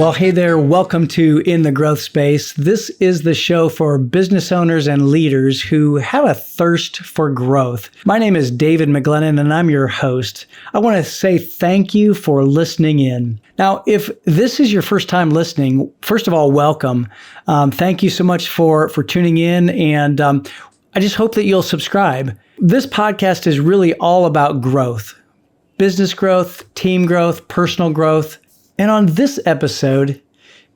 Well, hey there. Welcome to In the Growth Space. This is the show for business owners and leaders who have a thirst for growth. My name is David McGlennon, and I'm your host. I want to say thank you for listening in. Now, if this is your first time listening, first of all, welcome. Thank you so much for tuning in, and I just hope that you'll subscribe. This podcast is really all about growth, business growth, team growth, personal growth. And on this episode,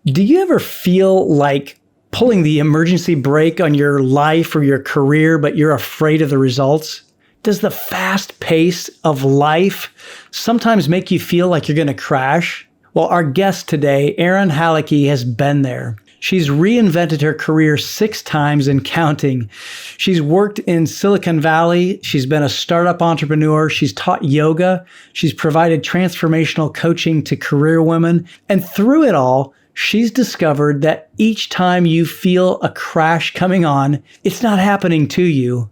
do you ever feel like pulling the emergency brake on your life or your career, but you're afraid of the results? Does the fast pace of life sometimes make you feel like you're going to crash? Well, our guest today, Erin Halecki, has been there. She's reinvented her career 6 times and counting. She's worked in Silicon Valley. She's been a startup entrepreneur. She's taught yoga. She's provided transformational coaching to career women. And through it all, she's discovered that each time you feel a crash coming on, it's not happening to you,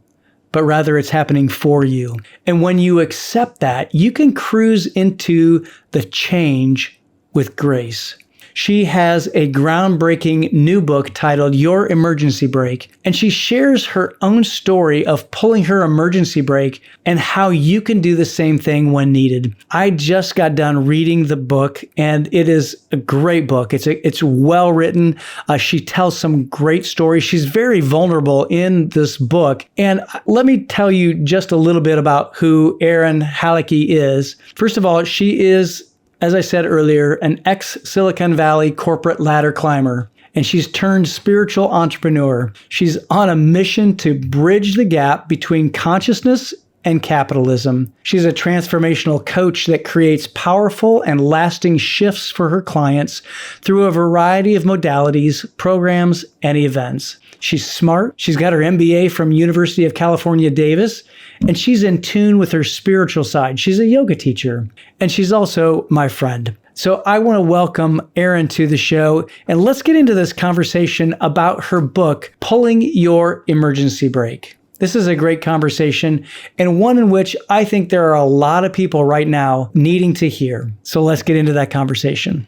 but rather it's happening for you. And when you accept that, you can cruise into the change with grace. She has a groundbreaking new book titled Your Emergency Brake, and she shares her own story of pulling her emergency brake and how you can do the same thing when needed. I just got done reading the book, and it is a great book. It's well written. She tells some great stories. She's very vulnerable in this book. And let me tell you just a little bit about who Erin Halecki is. First of all, she is, as I said earlier, an ex-Silicon Valley corporate ladder climber, and she's turned spiritual entrepreneur. She's on a mission to bridge the gap between consciousness and capitalism. She's a transformational coach that creates powerful and lasting shifts for her clients through a variety of modalities, programs, and events. She's smart. She's got her MBA from University of California, Davis, and she's in tune with her spiritual side. She's a yoga teacher, and she's also my friend. So I want to welcome Erin to the show, and let's get into this conversation about her book, Pulling Your Emergency Brake. This is a great conversation, and one in which I think there are a lot of people right now needing to hear. So let's get into that conversation.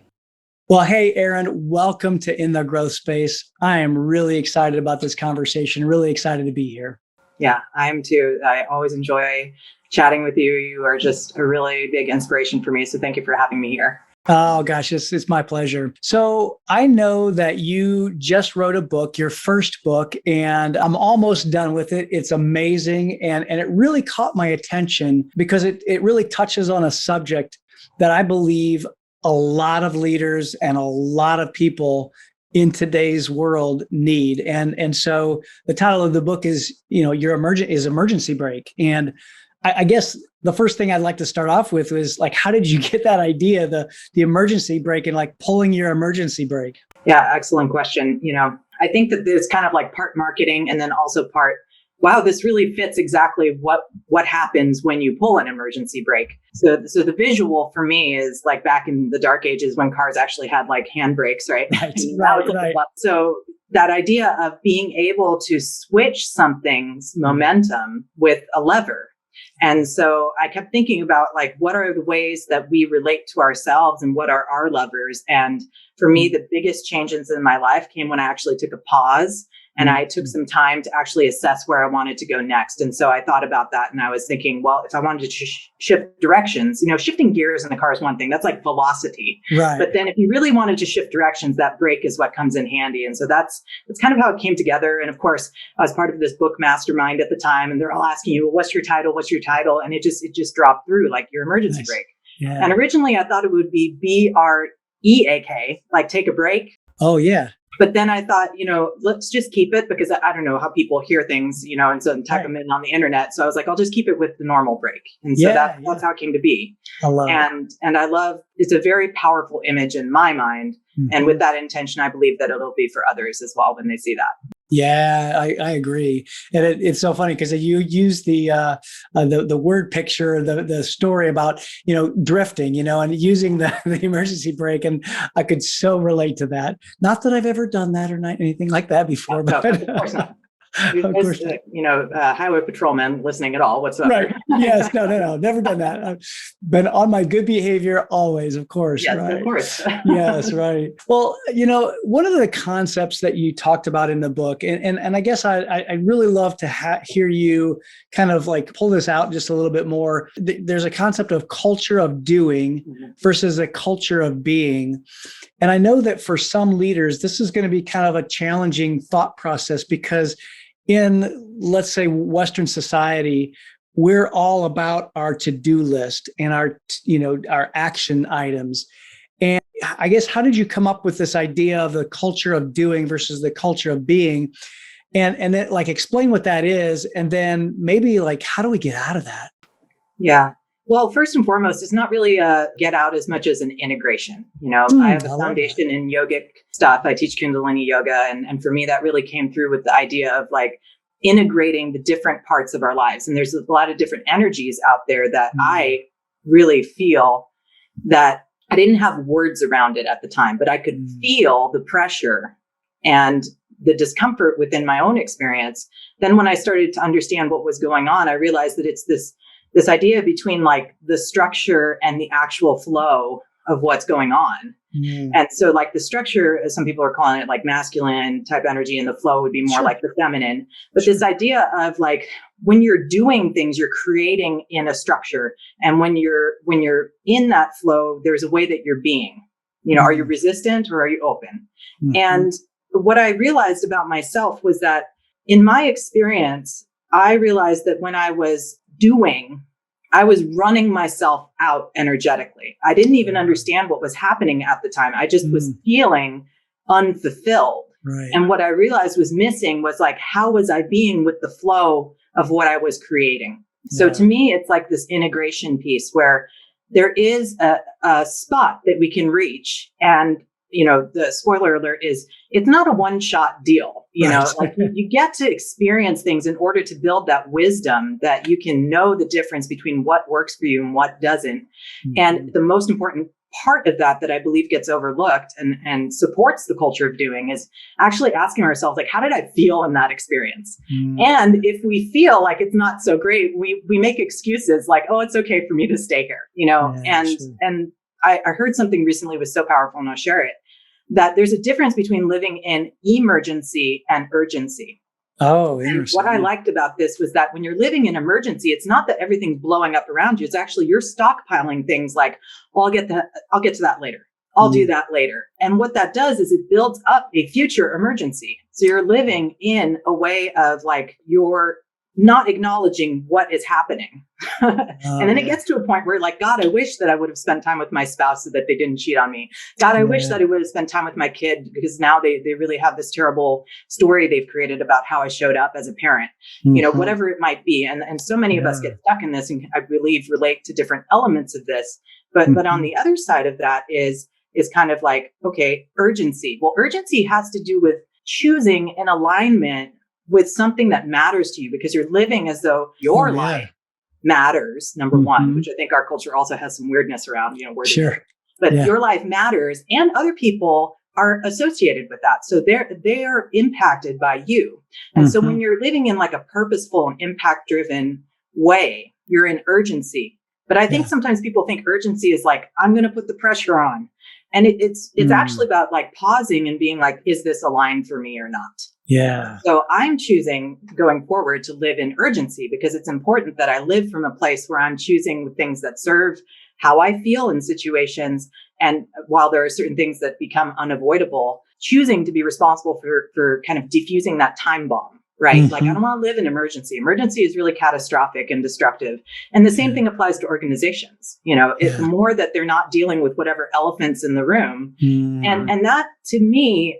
Well, hey, Erin, welcome to In the Growth Space. I am really excited about this conversation, really excited to be here. Yeah, I am too. I always enjoy chatting with you. You are just a really big inspiration for me. So thank you for having me here. Oh, gosh, it's my pleasure. So I know that you just wrote a book, your first book, and I'm almost done with it. It's amazing. And it really caught my attention because it really touches on a subject that I believe a lot of leaders and a lot of people in today's world need. And so the title of the book is, Your Emergency Brake. And I guess the first thing I'd like to start off with is like, how did you get that idea, the emergency brake and like pulling your emergency brake? Yeah, excellent question. I think that there's kind of like part marketing and then also part, wow, this really fits exactly what happens when you pull an emergency brake. So the visual for me is like back in the dark ages when cars actually had like hand brakes, right? Right. So that idea of being able to switch something's momentum with a lever. And so I kept thinking about like, what are the ways that we relate to ourselves and what are our levers? And for me, the biggest changes in my life came when I actually took a pause and I took some time to actually assess where I wanted to go next. And so I thought about that and I was thinking, well, if I wanted to shift directions, shifting gears in a car is one thing. That's like velocity. Right. But then if you really wanted to shift directions, that brake is what comes in handy. And so that's kind of how it came together. And of course, I was part of this book mastermind at the time and they're all asking you, well, what's your title? What's your title? And it just dropped through like your emergency brake. Yeah. And originally I thought it would be BREAK, like take a break. Oh, yeah. But then I thought, let's just keep it because I don't know how people hear things, and so tuck them in on the internet. So I was like, I'll just keep it with the normal break. And so that's how it came to be. I love it. And I love, it's a very powerful image in my mind. Mm-hmm. And with that intention, I believe that it'll be for others as well when they see that. Yeah, I agree. And it's so funny because you use the word picture, the story about, drifting, and using the emergency brake. And I could so relate to that. Not that I've ever done that or not anything like that before. No, of course not. Of course. Highway patrolmen listening at all whatsoever. Right. Yes. No. Never done that. I've been on my good behavior always, of course. Yes, right. of course. Yes. Right. Well, one of the concepts that you talked about in the book, and I guess I really love to hear you kind of like pull this out just a little bit more. There's a concept of culture of doing versus a culture of being. And I know that for some leaders, this is going to be kind of a challenging thought process because in, let's say, Western society, we're all about our to-do list and our action items. And I guess, how did you come up with this idea of the culture of doing versus the culture of being? And then like explain what that is. And then maybe like, how do we get out of that? Yeah. Well, first and foremost, it's not really a get out as much as an integration. I have a foundation in yogic stuff. I teach Kundalini yoga. And for me, that really came through with the idea of like integrating the different parts of our lives. And there's a lot of different energies out there that I really feel that I didn't have words around it at the time, but I could feel the pressure and the discomfort within my own experience. Then when I started to understand what was going on, I realized that it's this idea between like the structure and the actual flow of what's going on. And so like the structure, as some people are calling it, like masculine type energy, and the flow would be more like the feminine. But this idea of like, when you're doing things, you're creating in a structure. And when you're in that flow, there's a way that you're being, are you resistant or are you open? And what I realized about myself was that in my experience, I realized that when I was doing, I was running myself out energetically. I didn't even understand what was happening at the time. I just was feeling unfulfilled. Right. And what I realized was missing was like, how was I being with the flow of what I was creating? So to me, it's like this integration piece where there is a spot that we can reach. And the spoiler alert is it's not a one-shot deal. Like you get to experience things in order to build that wisdom that you can know the difference between what works for you and what doesn't. And the most important part of that I believe gets overlooked and supports the culture of doing is actually asking ourselves, like, how did I feel in that experience? And if we feel like it's not so great, we make excuses like, oh, it's okay for me to stay here, and I heard something recently was so powerful, and I'll share it, that there's a difference between living in emergency and urgency. Oh, interesting. And what I liked about this was that when you're living in emergency, it's not that everything's blowing up around you. It's actually you're stockpiling things like, well, I'll get to that later. I'll do that later. And what that does is it builds up a future emergency. So you're living in a way of like, you're not acknowledging what is happening. And then it gets to a point where like, God, I wish that I would have spent time with my spouse so that they didn't cheat on me. God, I wish that I would have spent time with my kid because now they really have this terrible story they've created about how I showed up as a parent, whatever it might be. And so many of us get stuck in this, and I believe relate to different elements of this. But on the other side of that is kind of like, okay, urgency. Well, urgency has to do with choosing in alignment with something that matters to you, because you're living as though your life matters, number one, which I think our culture also has some weirdness around, but your life matters, and other people are associated with that. So they are impacted by you. And so when you're living in like a purposeful and impact driven way, you're in urgency. But I think sometimes people think urgency is like, I'm going to put the pressure on. And it's actually about like pausing and being like, is this aligned for me or not? Yeah. So I'm choosing going forward to live in urgency, because it's important that I live from a place where I'm choosing things that serve how I feel in situations. And while there are certain things that become unavoidable, choosing to be responsible for kind of diffusing that time bomb, right? Like, I don't want to live in emergency. Emergency is really catastrophic and destructive. And the same thing applies to organizations. The more that they're not dealing with whatever elephants in the room. And that, to me,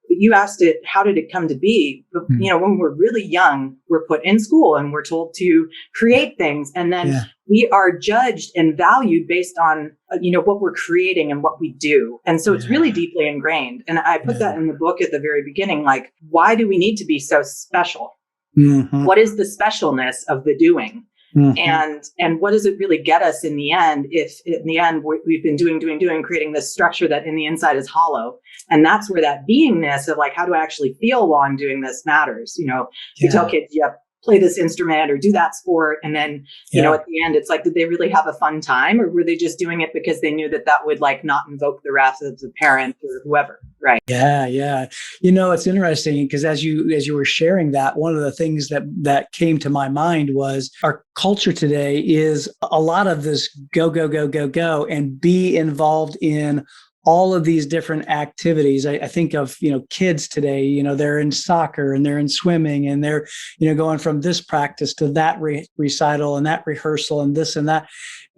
you asked it, how did it come to be? But, when we're really young, we're put in school and we're told to create things. And then we are judged and valued based on, what we're creating and what we do. And so it's really deeply ingrained. And I put that in the book at the very beginning, like, why do we need to be so special? What is the specialness of the doing? And what does it really get us in the end if in the end we've been doing, creating this structure that in the inside is hollow. And that's where that beingness of like, how do I actually feel while I'm doing this matters? You tell kids, play this instrument or do that sport. And then, at the end, it's like, did they really have a fun time, or were they just doing it because they knew that would like not invoke the wrath of the parent or whoever? Right. Yeah. Yeah. It's interesting because as you were sharing that, one of the things that came to my mind was our culture today is a lot of this go, go, go, go, go, and be involved in all of these different activities. I think of, kids today, they're in soccer and they're in swimming and they're, going from this practice to that recital and that rehearsal and this and that.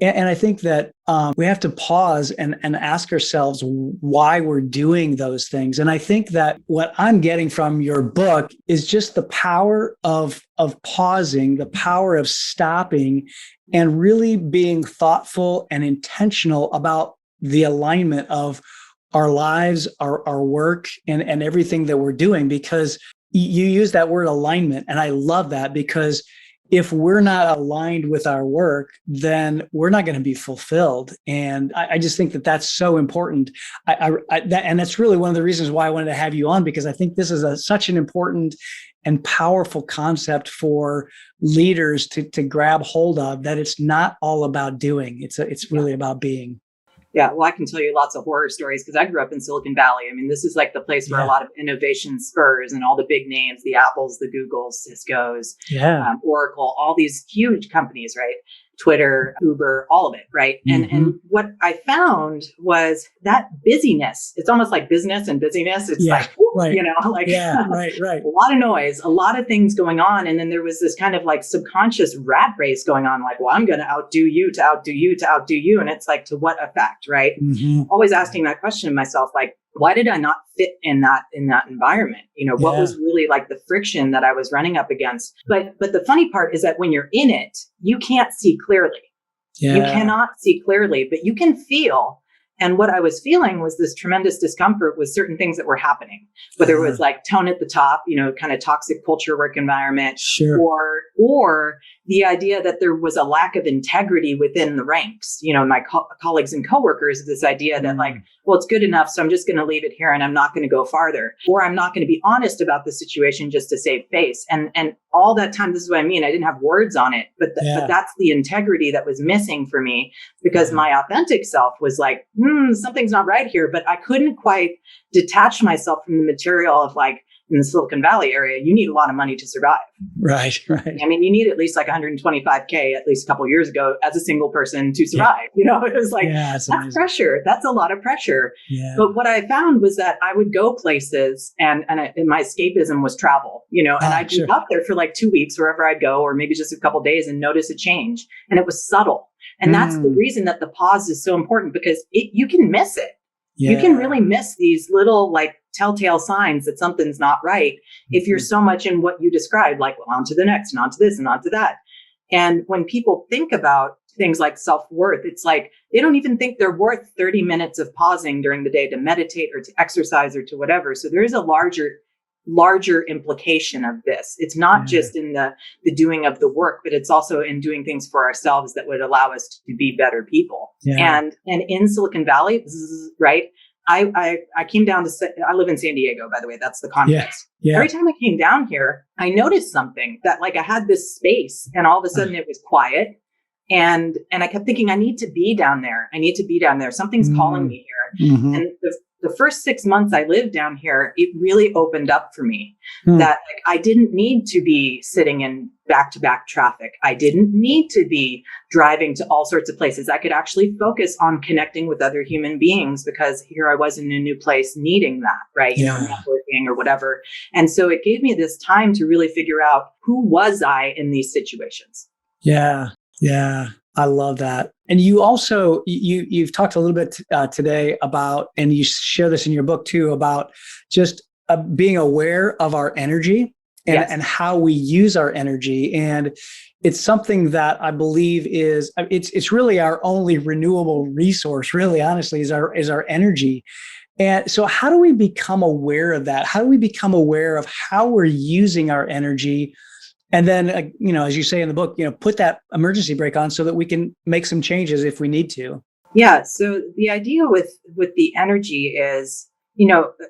And I think that we have to pause and ask ourselves why we're doing those things. And I think that what I'm getting from your book is just the power of pausing, the power of stopping and really being thoughtful and intentional about the alignment of our lives, our work, and everything that we're doing, because you use that word alignment. And I love that, because if we're not aligned with our work, then we're not going to be fulfilled. And I just think that that's so important. And that's really one of the reasons why I wanted to have you on, because I think this is such an important and powerful concept for leaders to grab hold of, that it's not all about doing. It's really about being. Yeah, well, I can tell you lots of horror stories because I grew up in Silicon Valley. I mean, this is like the place where a lot of innovation spurs, and all the big names, the Apples, the Googles, Cisco's, Oracle, all these huge companies, right? Twitter, Uber, all of it, right? And what I found was that busyness. It's almost like business and busyness. It's like, right. A lot of noise, a lot of things going on. And then there was this kind of like subconscious rat race going on, like, well, I'm going to outdo you to outdo you to outdo you. And it's like, to what effect, right? Always asking that question of myself, like, why did I not fit in that environment? What was really like the friction that I was running up against? But the funny part is that when you're in it, you can't see clearly. You cannot see clearly, but you can feel. And what I was feeling was this tremendous discomfort with certain things that were happening, whether it was like tone at the top, kind of toxic culture work environment, or the idea that there was a lack of integrity within the ranks, my colleagues and coworkers, this idea that like, well, it's good enough, so I'm just going to leave it here and I'm not going to go farther, or I'm not going to be honest about the situation just to save face. And all that time, this is what I mean, I didn't have words on it, but that's the integrity that was missing for me, because my authentic self was like, something's not right here, but I couldn't quite detach myself from the material of like, in the Silicon Valley area, you need a lot of money to survive. Right. I mean, you need at least like 125K at least a couple of years ago as a single person to survive. It was like, that's pressure. That's a lot of pressure. Yeah. But what I found was that I would go places and my escapism was travel, and I'd be up there for like 2 weeks, wherever I'd go, or maybe just a couple of days, and notice a change. And it was subtle. And that's the reason that the pause is so important, because you can miss it. Yeah. You can really miss these little like telltale signs that something's not right if you're so much in what you described, like, well, on to the next and on to this and on to that. And when people think about things like self-worth, it's like they don't even think they're worth 30 minutes of pausing during the day to meditate or to exercise or to whatever. So there is a larger implication of this. It's not just in the doing of the work, but it's also in doing things for ourselves that would allow us to be better people. Yeah. And in Silicon Valley, right, I came down to, I live in San Diego, by the way, that's the context. Yeah. Every time I came down here, I noticed something that like I had this space and all of a sudden it was quiet. And I kept thinking, I need to be down there. Something's calling me here. And the first 6 months I lived down here, it really opened up for me that like, I didn't need to be sitting in back-to-back traffic. I didn't need to be driving to all sorts of places. I could actually focus on connecting with other human beings, because here I was in a new place needing that, right? Networking or whatever. And so it gave me this time to really figure out, who was I in these situations? Yeah. I love that. And you also, you've talked a little bit today about, and you share this in your book too, about just being aware of our energy and how we use our energy. And it's something that I believe is, it's really our only renewable resource, really, honestly, is our energy. And so how do we become aware of that? How do we become aware of how we're using our energy And then, as you say in the book, put that emergency brake on so that we can make some changes if we need to. Yeah. So the idea with the energy is,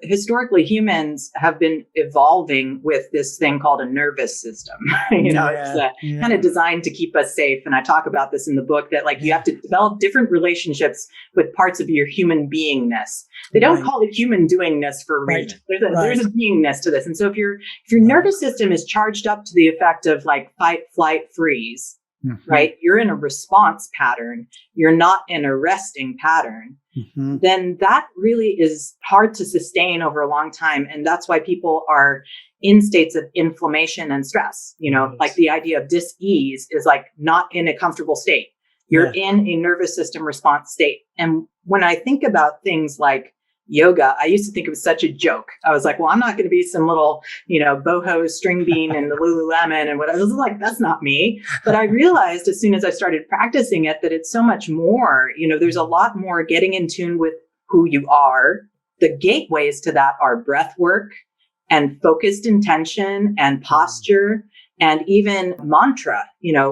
historically humans have been evolving with this thing called a nervous system. It's kind of designed to keep us safe. And I talk about this in the book that you have to develop different relationships with parts of your human beingness. They don't call it human doingness for a reason. There's a beingness to this. And so if your nervous system is charged up to the effect of fight, flight, freeze, right? You're in a response pattern. You're not in a resting pattern. Then that really is hard to sustain over a long time. And that's why people are in states of inflammation and stress. The idea of dis-ease is not in a comfortable state. You're in a nervous system response state. And when I think about things like yoga, I used to think it was such a joke. I was like, well, I'm not going to be some little, boho string bean and the Lululemon and whatever. I was like, that's not me. But I realized as soon as I started practicing it, that it's so much more. There's a lot more getting in tune with who you are. The gateways to that are breath work and focused intention and posture and even mantra,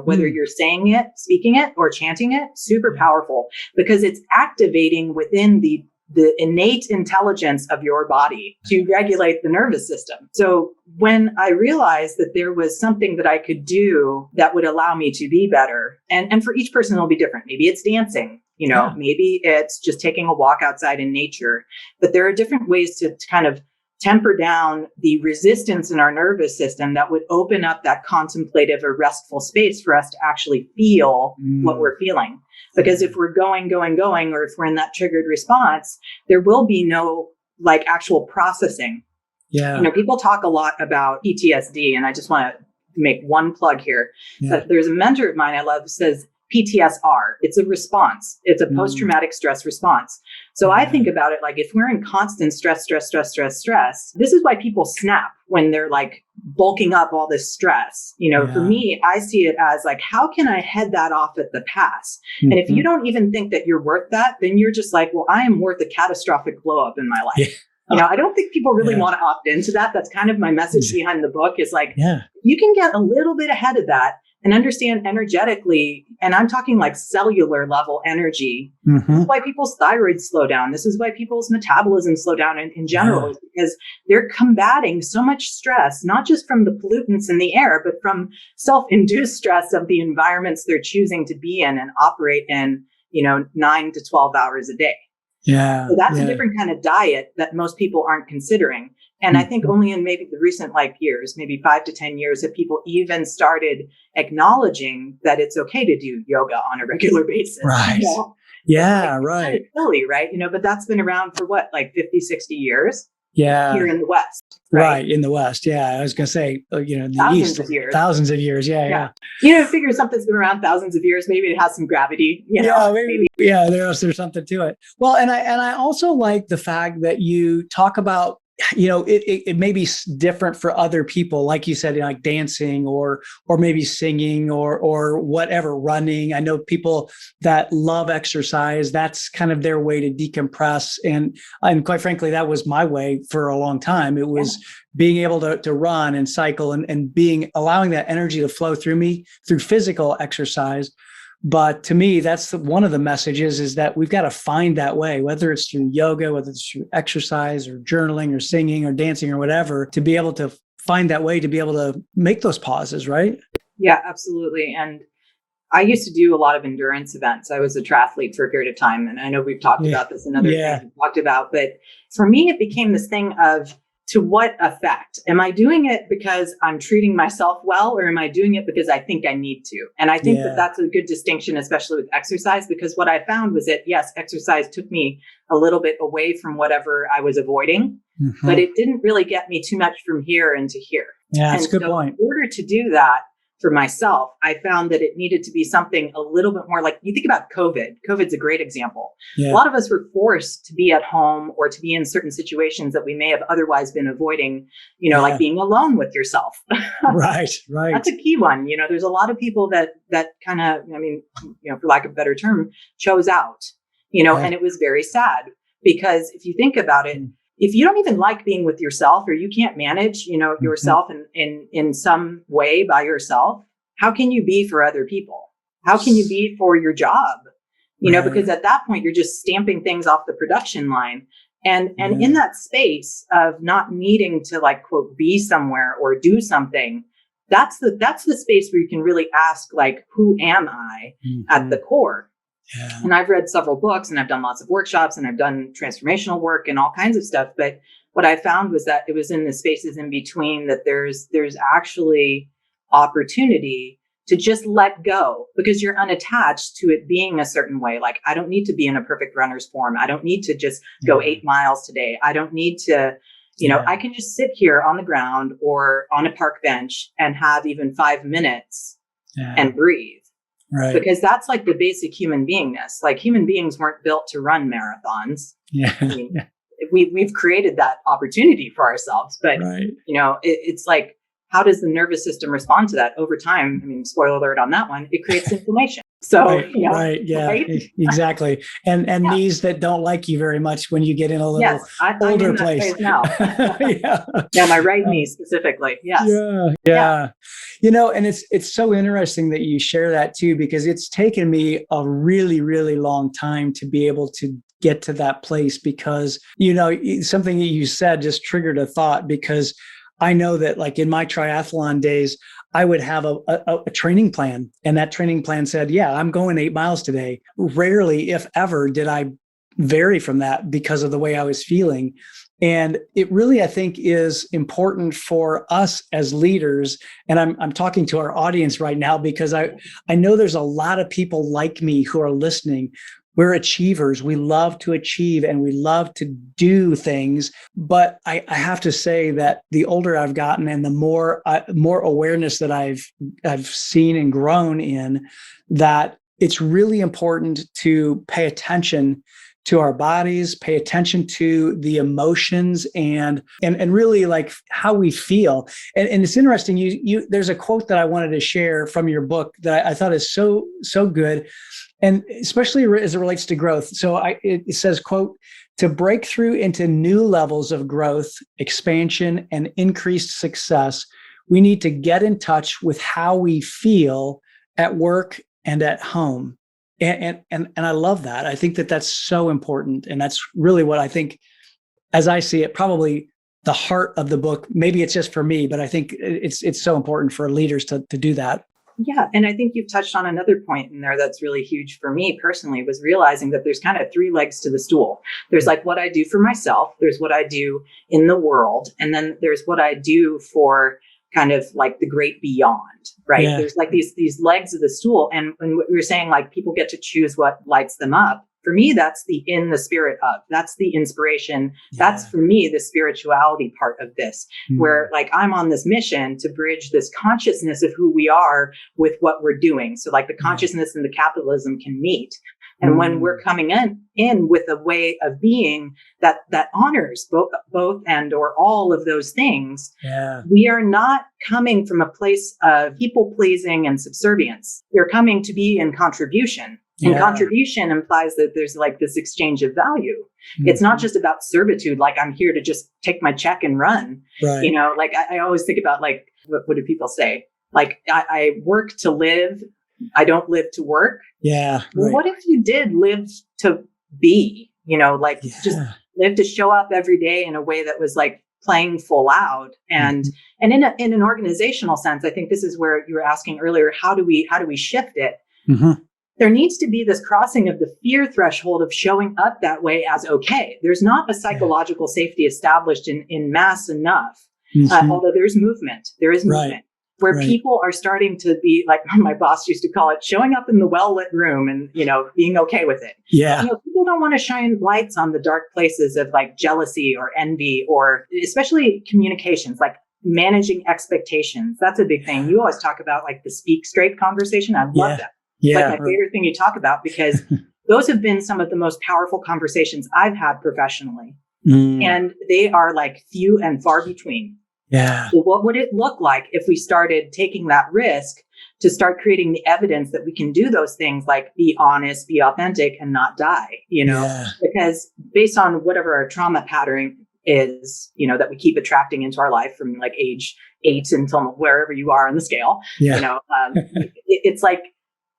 whether you're saying it, speaking it, or chanting it, super powerful because it's activating within the innate intelligence of your body to regulate the nervous system. So when I realized that there was something that I could do that would allow me to be better, and for each person it'll be different. Maybe it's dancing, maybe it's just taking a walk outside in nature, but there are different ways to kind of temper down the resistance in our nervous system that would open up that contemplative or restful space for us to actually feel what we're feeling. Because if we're going, or if we're in that triggered response, there will be no actual processing. Yeah. People talk a lot about PTSD, and I just want to make one plug here. But there's a mentor of mine I love who says PTSR. It's a response. It's a post-traumatic stress response. So I think about it if we're in constant stress, this is why people snap when they're bulking up all this stress. For me, I see it as how can I head that off at the pass? And if you don't even think that you're worth that, then you're just well, I am worth a catastrophic blow up in my life. I don't think people really want to opt into that. That's kind of my message behind the book is you can get a little bit ahead of that and understand energetically, and I'm talking cellular level energy. This is why people's thyroids slow down. This is why people's metabolism slow down in general, is because they're combating so much stress, not just from the pollutants in the air, but from self-induced stress of the environments they're choosing to be in and operate in, 9 to 12 hours a day. Yeah. So that's a different kind of diet that most people aren't considering. And I think only in maybe the recent years, maybe 5 to 10 years, have people even started acknowledging that it's okay to do yoga on a regular basis. Right. Yeah, right. Kind of silly, right? But that's been around for 50, 60 years? Yeah. Here in the West. Right. In the West. Yeah. I was going to say, in the East. Thousands of years. Yeah. Figure something's been around thousands of years. Maybe it has some gravity. Maybe. Yeah. There's something to it. Well, and I also like the fact that you talk about, it may be different for other people, like you said, dancing or maybe singing or whatever, running. I know people that love exercise. That's kind of their way to decompress. And quite frankly, that was my way for a long time. It was being able to run and cycle and allowing that energy to flow through me through physical exercise. But to me, that's one of the messages is that we've got to find that way, whether it's through yoga, whether it's through exercise or journaling or singing or dancing or whatever, to be able to find that way to be able to make those pauses, right? Yeah, absolutely. And I used to do a lot of endurance events. I was a triathlete for a period of time. And I know we've talked about this in other things we've talked about. But for me, it became this thing of, to what effect? Am I doing it because I'm treating myself well, or am I doing it because I think I need to? And I think that that's a good distinction, especially with exercise, because what I found was that, yes, exercise took me a little bit away from whatever I was avoiding, but it didn't really get me too much from here into here. Yeah, that's a good point. In order to do that for myself, I found that it needed to be something a little bit more you think about COVID. COVID's a great example. Yeah. A lot of us were forced to be at home or to be in certain situations that we may have otherwise been avoiding, like being alone with yourself. Right. That's a key one. There's a lot of people that kind of, for lack of a better term, chose out, and it was very sad because if you think about it, if you don't even like being with yourself, or you can't manage, yourself in some way by yourself, how can you be for other people? How can you be for your job? Because at that point, you're just stamping things off the production line. And in that space of not needing to like, quote, be somewhere or do something, that's the space where you can really ask, like, who am I at the core? Yeah. And I've read several books, and I've done lots of workshops, and I've done transformational work and all kinds of stuff. But what I found was that it was in the spaces in between that there's actually opportunity to just let go, because you're unattached to it being a certain way. Like, I don't need to be in a perfect runner's form. I don't need to just go 8 miles today. I don't need to, I can just sit here on the ground or on a park bench and have even 5 minutes and breathe. Right. Because that's like the basic human beingness. Like, human beings weren't built to run marathons. Yeah. I mean, we've created that opportunity for ourselves, but it's like, how does the nervous system respond to that over time? I mean, spoiler alert on that one, it creates inflammation. So, exactly. And knees that don't like you very much when you get in a little older in place. Now. My right knee specifically. Yes. Yeah. And it's so interesting that you share that too, because it's taken me a really, really long time to be able to get to that place, because, something that you said just triggered a thought, because I know that, like, in my triathlon days, I would have a training plan, and that training plan said, I'm going 8 miles today. Rarely, if ever, did I vary from that because of the way I was feeling. And it really, I think, is important for us as leaders. And I'm talking to our audience right now, because I know there's a lot of people like me who are listening. We're achievers. We love to achieve, and we love to do things. But I have to say that the older I've gotten, and the more awareness that I've seen and grown in, that it's really important to pay attention to our bodies, pay attention to the emotions, and really, like, how we feel. And it's interesting. You there's a quote that I wanted to share from your book that I thought is so good. And especially as it relates to growth. So it says, quote, "To break through into new levels of growth, expansion, and increased success, we need to get in touch with how we feel at work and at home." And I love that. I think that that's so important. And that's really what I think, as I see it, probably the heart of the book. Maybe it's just for me, but I think it's so important for leaders to do that. Yeah. And I think you've touched on another point in there that's really huge for me personally, was realizing that there's kind of 3 legs to the stool. There's like what I do for myself, there's what I do in the world, and then there's what I do for kind of like the great beyond, right? Yeah. There's like these legs of the stool. And when we were saying, like, people get to choose what lights them up. For me, that's the in the spirit of, that's the inspiration. Yeah. That's, for me, the spirituality part of this, where, like, I'm on this mission to bridge this consciousness of who we are with what we're doing. So, like, the consciousness and the capitalism can meet. And when we're coming in with a way of being that honors both and or all of those things, we are not coming from a place of people pleasing and subservience. We're coming to be in contribution. And contribution implies that there's like this exchange of value. It's not just about servitude, like I'm here to just take my check and run. Right. Like I always think about, like, what do people say? Like, I work to live, I don't live to work. Yeah. Right. Well, what if you did live to be, just live to show up every day in a way that was like playing full out. And in an organizational sense, I think this is where you were asking earlier, how do we shift it? There needs to be this crossing of the fear threshold of showing up that way as okay. There's not a psychological safety established in mass enough, although there is movement, where people are starting to be, like my boss used to call it, showing up in the well-lit room and, being okay with it. Yeah. People don't want to shine lights on the dark places of like jealousy or envy, or especially communications, like managing expectations. That's a big thing. You always talk about like the speak straight conversation. I love that. Yeah, like my favorite thing you talk about, because those have been some of the most powerful conversations I've had professionally. And they are like few and far between. Yeah. So what would it look like if we started taking that risk to start creating the evidence that we can do those things, like be honest, be authentic, and not die, Because based on whatever our trauma is, that we keep attracting into our life from like age 8 until wherever you are on the scale. Yeah. It's like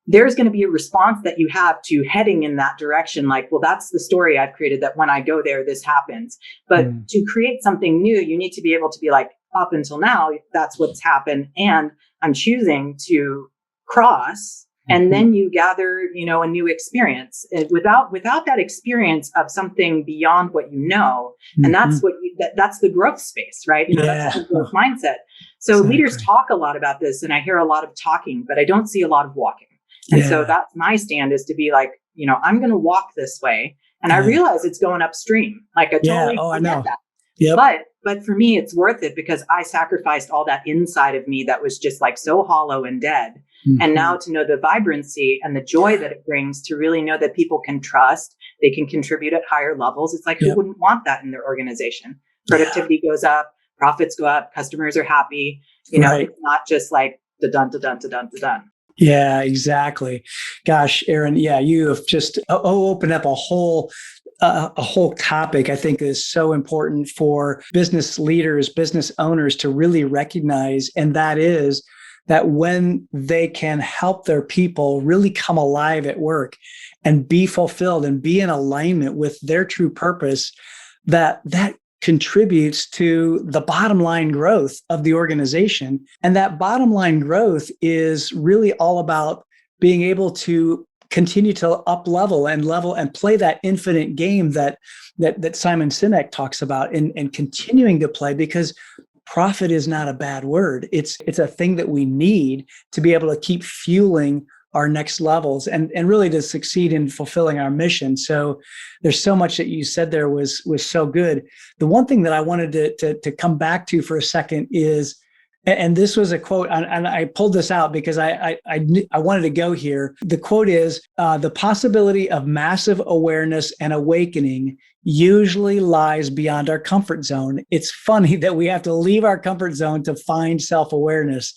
there's going to be a response that you have to heading in that direction. Like, well, that's the story I've created, that when I go there, this happens. But to create something new, you need to be able to be like, up until now, that's what's happened. And I'm choosing to cross. And then you gather, a new experience. Without that experience of something beyond what you know, and that's what that's the growth space, right? That's the growth mindset. So leaders talk a lot about this, and I hear a lot of talking, but I don't see a lot of walking. And so that's my stand, is to be like, I'm going to walk this way, and I realize it's going upstream. Like I totally I know that. Yep. But for me, it's worth it because I sacrificed all that inside of me that was just like so hollow and dead. And now to know the vibrancy and the joy that it brings, to really know that people can trust, they can contribute at higher levels. It's like, who wouldn't want that in their organization? Productivity goes up, profits go up, customers are happy. It's not just like da-dun, da-dun, da-dun, da-dun. Yeah, exactly. Gosh, Erin, you have just opened up a whole topic I think is so important for business leaders, business owners to really recognize. And that is that when they can help their people really come alive at work and be fulfilled and be in alignment with their true purpose, that contributes to the bottom line growth of the organization. And that bottom line growth is really all about being able to continue to up level and play that infinite game that Simon Sinek talks about, and continuing to play, because profit is not a bad word. It's a thing that we need to be able to keep fueling our next levels and really to succeed in fulfilling our mission. So there's so much that you said there was so good. The one thing that I wanted to come back to for a second is, and this was a quote, and I pulled this out because I wanted to go here. The quote is, the possibility of massive awareness and awakening usually lies beyond our comfort zone. It's funny that we have to leave our comfort zone to find self-awareness.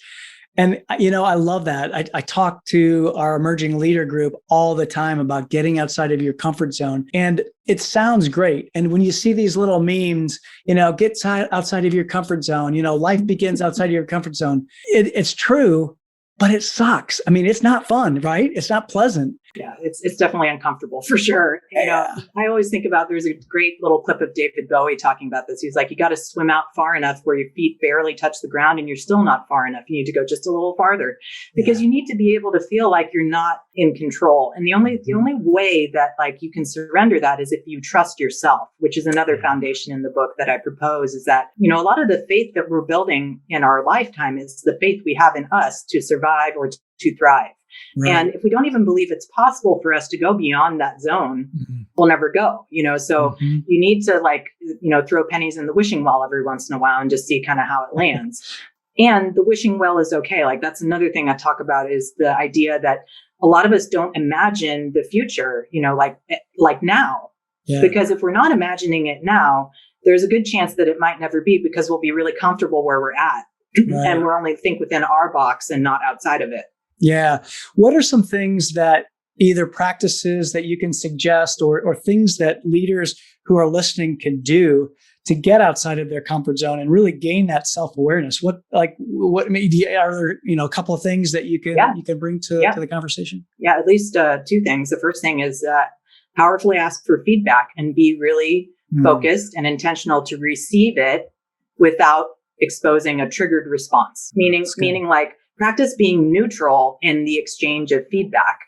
And, I love that. I talk to our emerging leader group all the time about getting outside of your comfort zone. And it sounds great. And when you see these little memes, get outside of your comfort zone, life begins outside of your comfort zone. It's true, but it sucks. I mean, it's not fun, right? It's not pleasant. Yeah, it's definitely uncomfortable for sure. I always think about, there's a great little clip of David Bowie talking about this. He's like, you got to swim out far enough where your feet barely touch the ground and you're still not far enough. You need to go just a little farther, because you need to be able to feel like you're not in control. And the only way that like you can surrender that is if you trust yourself, which is another foundation in the book that I propose, is that, a lot of the faith that we're building in our lifetime is the faith we have in us to survive or to thrive. Right. And if we don't even believe it's possible for us to go beyond that zone, we'll never go, so you need to throw pennies in the wishing well every once in a while and just see kind of how it lands. And the wishing well is okay. Like, that's another thing I talk about, is the idea that a lot of us don't imagine the future, like now, because if we're not imagining it now, there's a good chance that it might never be, because we'll be really comfortable where we're at. Right. And we're only think within our box and not outside of it. Yeah. What are some things that, either practices that you can suggest or things that leaders who are listening can do to get outside of their comfort zone and really gain that self-awareness? Are there, a couple of things that you can bring to the conversation? Yeah, at least 2 things. The first thing is powerfully ask for feedback and be really focused and intentional to receive it without exposing a triggered response. Meaning like, practice being neutral in the exchange of feedback.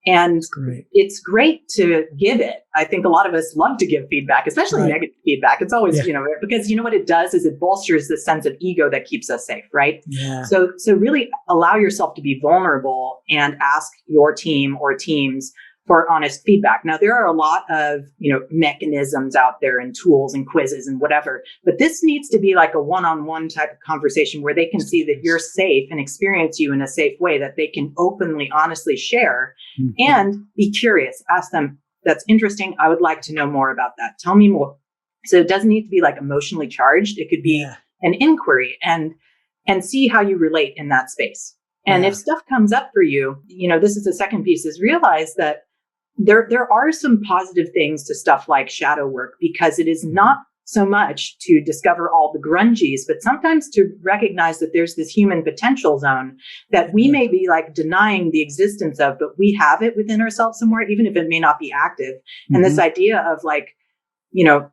And it's great to give it. I think a lot of us love to give feedback, especially negative feedback. It's always, because what it does is it bolsters the sense of ego that keeps us safe, right? Yeah. So really allow yourself to be vulnerable and ask your team or teams for honest feedback. Now, there are a lot of, mechanisms out there and tools and quizzes and whatever, but this needs to be like a one-on-one type of conversation where they can see that you're safe and experience you in a safe way, that they can openly, honestly share and be curious. Ask them, that's interesting. I would like to know more about that. Tell me more. So it doesn't need to be like emotionally charged. It could be an inquiry and see how you relate in that space. And if stuff comes up for you, this is the second piece, is realize that there are some positive things to stuff like shadow work, because it is not so much to discover all the grungies, but sometimes to recognize that there's this human potential zone that we may be like denying the existence of, but we have it within ourselves somewhere, even if it may not be active. And this idea of like, you know,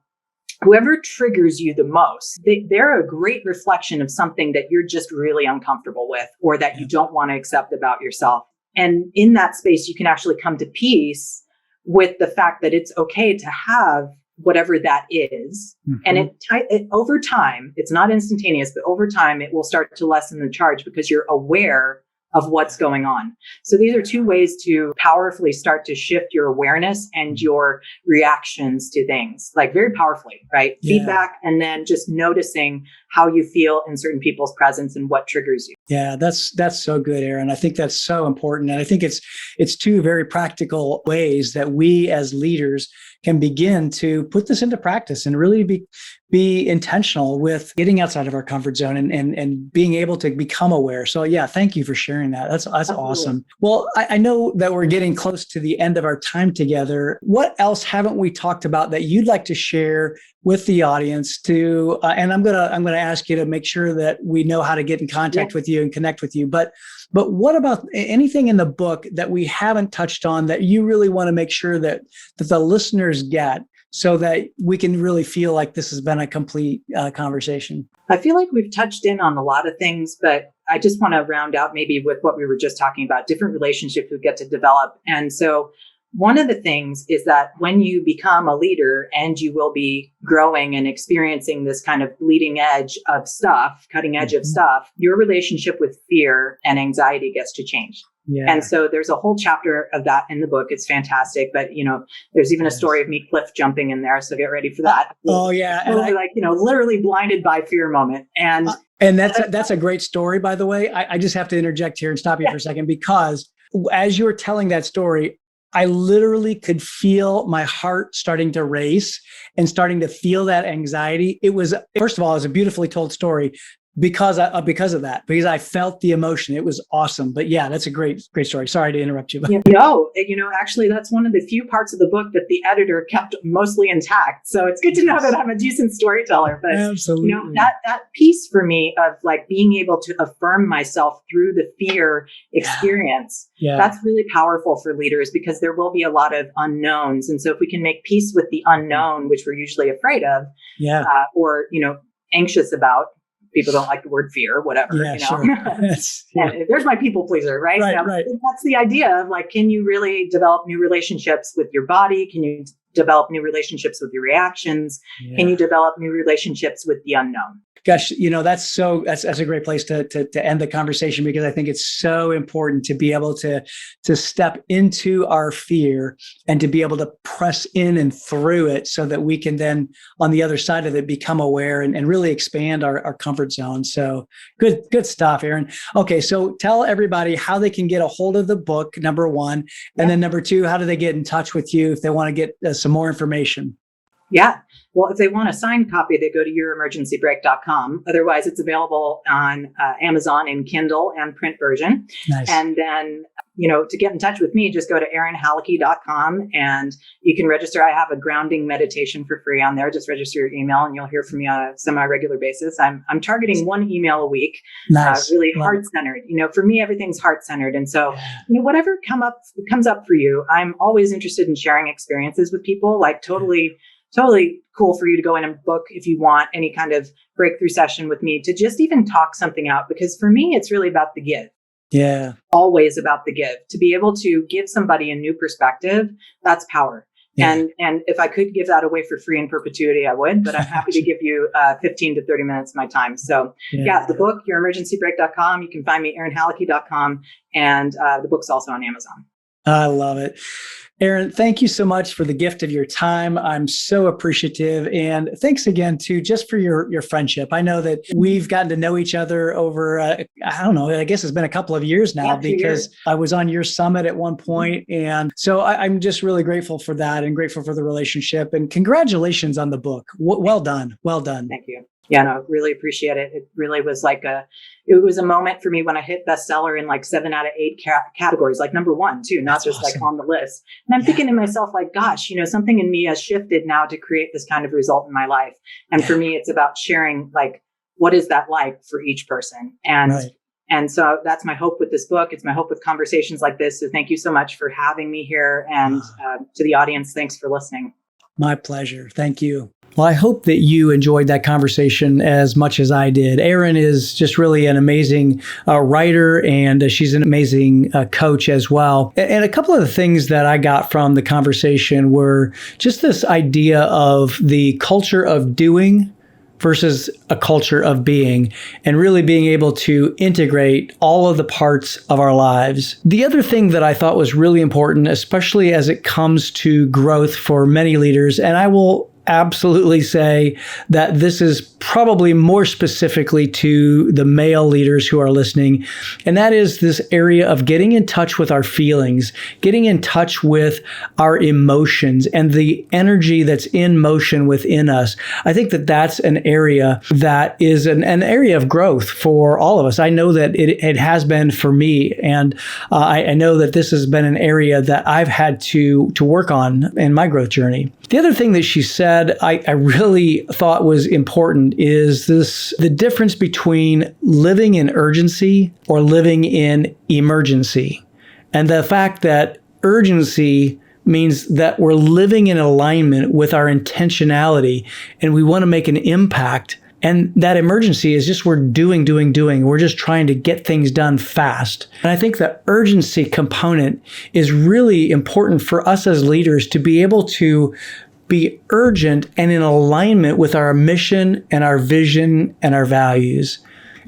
whoever triggers you the most, they're a great reflection of something that you're just really uncomfortable with, or that you don't want to accept about yourself. And in that space, you can actually come to peace with the fact that it's okay to have whatever that is. And it over time, it's not instantaneous, but over time, it will start to lessen the charge because you're aware of what's going on. So these are two ways to powerfully start to shift your awareness and your reactions to things, like very powerfully, right? Yeah. Feedback, and then just noticing how you feel in certain people's presence and what triggers you. Yeah, that's so good, Erin. I think that's so important. And I think it's two very practical ways that we as leaders can begin to put this into practice and really be intentional with getting outside of our comfort zone and being able to become aware. So yeah, thank you for sharing that. That's awesome. Well, I know that we're getting close to the end of our time together. What else haven't we talked about that you'd like to share with the audience to, and I'm gonna ask you to make sure that we know how to get in contact with you and connect with you. But what about anything in the book that we haven't touched on that you really want to make sure that the listeners get, so that we can really feel like this has been a complete conversation? I feel like we've touched in on a lot of things, but I just want to round out maybe with what we were just talking about, different relationships we get to develop. And so one of the things is that when you become a leader and you will be growing and experiencing this kind of bleeding edge of stuff, cutting edge of stuff, your relationship with fear and anxiety gets to change. Yeah. And so there's a whole chapter of that in the book. It's fantastic. But, you know, there's even a story of me cliff jumping in there. So get ready for that. Oh, yeah. Totally like, you know, literally blinded by fear moment. And that's a great story, by the way. I just have to interject here and stop you for a second, because as you were telling that story, I literally could feel my heart starting to race and starting to feel that anxiety. It was, first of all, it was a beautifully told story because of that, because I felt the emotion. It was awesome. But yeah, that's a great story. Sorry to interrupt you. No, you know, actually, that's one of the few parts of the book that the editor kept mostly intact. So it's good to know that I'm a decent storyteller. But absolutely, you know, that piece for me of like being able to affirm myself through the fear experience, that's really powerful for leaders, because there will be a lot of unknowns. And so if we can make peace with the unknown, which we're usually afraid of, or, you know, anxious about. People don't like the word fear, whatever, you know. Sure. And there's my people pleaser, right? Right. That's the idea of like, can you really develop new relationships with your body? Can you develop new relationships with your reactions? Can you develop new relationships with the unknown? Gosh, you know, that's a great place to end the conversation, because I think it's so important to be able to step into our fear and to be able to press in and through it, so that we can then on the other side of it become aware and really expand our comfort zone. So good stuff, Erin. Okay, so tell everybody how they can get a hold of the book, number one, and then number two, how do they get in touch with you if they want to get some more information? Yeah. Well, if they want a signed copy, they go to youremergencybreak.com. Otherwise, it's available on Amazon in Kindle and print version. Nice. And then, you know, to get in touch with me, just go to erinhalecki.com and you can register. I have a grounding meditation for free on there. Just register your email and you'll hear from me on a semi-regular basis. I'm targeting one email a week, really heart-centered. You know, for me, everything's heart-centered. And so, you know, whatever comes up for you, I'm always interested in sharing experiences with people, like totally cool for you to go in and book if you want any kind of breakthrough session with me to just even talk something out. Because for me, it's really about the give. Yeah. Always about the give. To be able to give somebody a new perspective, that's power. Yeah. And if I could give that away for free in perpetuity, I would, but I'm happy to give you 15 to 30 minutes of my time. So the book, youremergencybreak.com. You can find me erinhalecki.com, and the book's also on Amazon. I love it. Erin, thank you so much for the gift of your time. I'm so appreciative. And thanks again, too, just for your friendship. I know that we've gotten to know each other over, I don't know, I guess it's been a couple of years now, because I was on your summit at one point. And so I'm just really grateful for that and grateful for the relationship. And congratulations on the book. Well done. Well done. Thank you. Yeah, no, really appreciate it. It really was it was a moment for me when I hit bestseller in like 7 out of 8 categories, like number 1 too, not That's just awesome. like on the list. And I'm thinking to myself, like, gosh, something in me has shifted now to create this kind of result in my life. And for me, it's about sharing, like, what is that like for each person? And so that's my hope with this book. It's my hope with conversations like this. So thank you so much for having me here. And to the audience, thanks for listening. My pleasure. Thank you. Well, I hope that you enjoyed that conversation as much as I did. Erin is just really an amazing writer, and she's an amazing coach as well. And a couple of the things that I got from the conversation were just this idea of the culture of doing versus a culture of being, and really being able to integrate all of the parts of our lives. The other thing that I thought was really important, especially as it comes to growth for many leaders, and I will absolutely say that this is probably more specifically to the male leaders who are listening, and that is this area of getting in touch with our feelings, getting in touch with our emotions and the energy that's in motion within us. I think that that's an area that is an area of growth for all of us. I know that it has been for me, and I know that this has been an area that I've had to work on in my growth journey. The other thing that she said I really thought was important is the difference between living in urgency or living in emergency. And the fact that urgency means that we're living in alignment with our intentionality and we want to make an impact. And that emergency is just we're doing. We're just trying to get things done fast. And I think the urgency component is really important for us as leaders to be able to be urgent and in alignment with our mission and our vision and our values.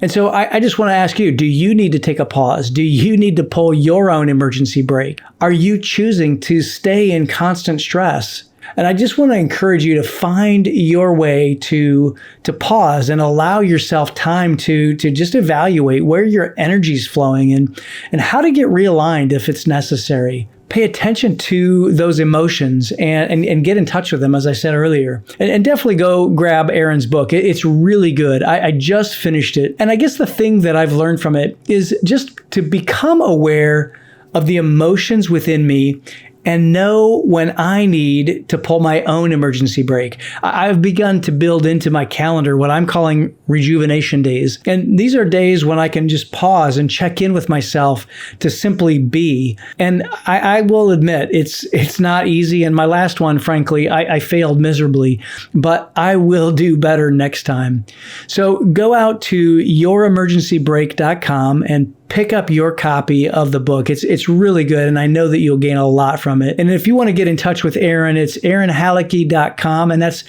And so I just want to ask you, do you need to take a pause? Do you need to pull your own emergency brake? Are you choosing to stay in constant stress? And I just want to encourage you to find your way to pause and allow yourself time to just evaluate where your energy is flowing and how to get realigned if it's necessary. Pay attention to those emotions and get in touch with them, as I said earlier. And definitely go grab Erin's book. It's really good. I just finished it. And I guess the thing that I've learned from it is just to become aware of the emotions within me and know when I need to pull my own emergency brake. I've begun to build into my calendar what I'm calling Rejuvenation Days. And these are days when I can just pause and check in with myself to simply be. And I will admit, it's not easy. And my last one, frankly, I failed miserably, but I will do better next time. So go out to youremergencybrake.com and pick up your copy of the book. It's really good, and I know that you'll gain a lot from it. And if you want to get in touch with Erin, it's erinhalicki.com, and that's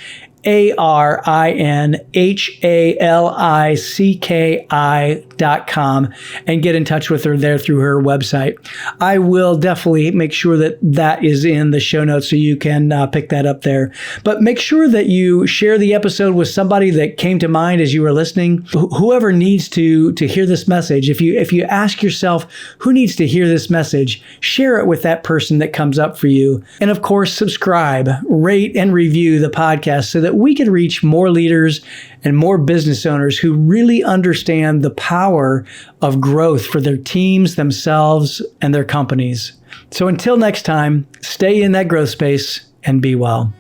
ArinHalicki.com, and get in touch with her there through her website. I will definitely make sure that that is in the show notes so you can pick that up there. But make sure that you share the episode with somebody that came to mind as you were listening. Whoever needs to hear this message, if you ask yourself who needs to hear this message, share it with that person that comes up for you. And of course, subscribe, rate, and review the podcast so that we can reach more leaders and more business owners who really understand the power of growth for their teams, themselves, and their companies. So until next time, stay in that growth space and be well.